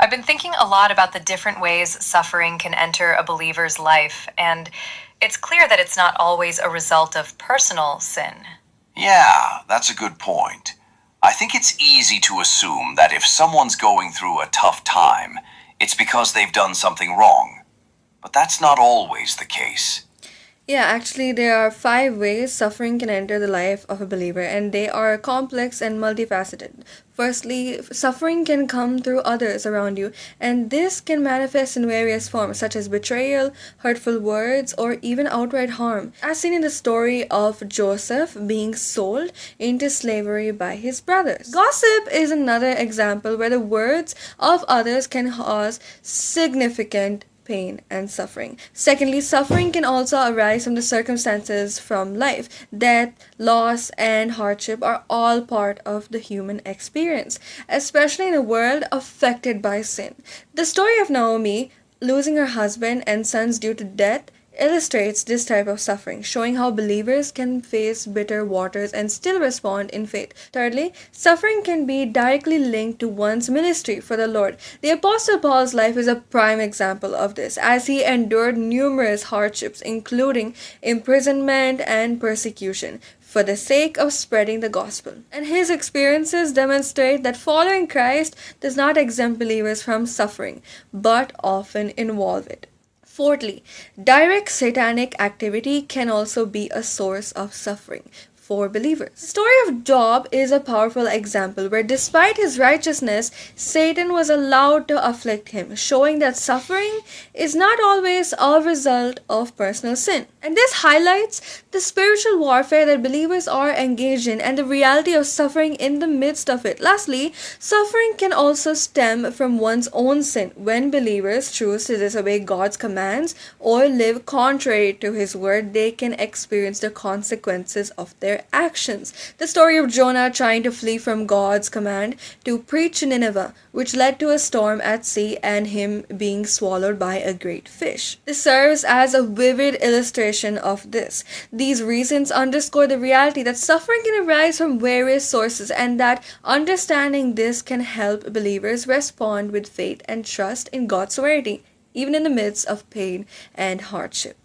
I've been thinking a lot about the different ways suffering can enter a believer's life, and it's clear that it's not always a result of personal sin. Yeah, that's a good point. I think it's easy to assume that if someone's going through a tough time, it's because they've done something wrong. But that's not always the case. Yeah, actually, there are five ways suffering can enter the life of a believer, and they are complex and multifaceted. Firstly, suffering can come through others around you, and this can manifest in various forms, such as betrayal, hurtful words, or even outright harm, as seen in the story of Joseph being sold into slavery by his brothers. Gossip is another example where the words of others can cause significant pain and suffering. Secondly, suffering can also arise from the circumstances from life. Death, loss, and hardship are all part of the human experience, especially in a world affected by sin. The story of Naomi losing her husband and sons due to death illustrates this type of suffering, showing how believers can face bitter waters and still respond in faith. Thirdly, suffering can be directly linked to one's ministry for the Lord. The Apostle Paul's life is a prime example of this, as he endured numerous hardships, including imprisonment and persecution, for the sake of spreading the gospel. And his experiences demonstrate that following Christ does not exempt believers from suffering, but often involve it. Fourthly, direct satanic activity can also be a source of suffering for believers. The story of Job is a powerful example where, despite his righteousness, Satan was allowed to afflict him, showing that suffering is not always a result of personal sin. And this highlights the spiritual warfare that believers are engaged in and the reality of suffering in the midst of it. Lastly, suffering can also stem from one's own sin when believers choose to disobey God's commands or live contrary to His word. They can experience the consequences of their actions. The story of Jonah trying to flee from God's command to preach to Nineveh, which led to a storm at sea and him being swallowed by a great fish. This serves as a vivid illustration of this. These reasons underscore the reality that suffering can arise from various sources, and that understanding this can help believers respond with faith and trust in God's sovereignty, even in the midst of pain and hardship.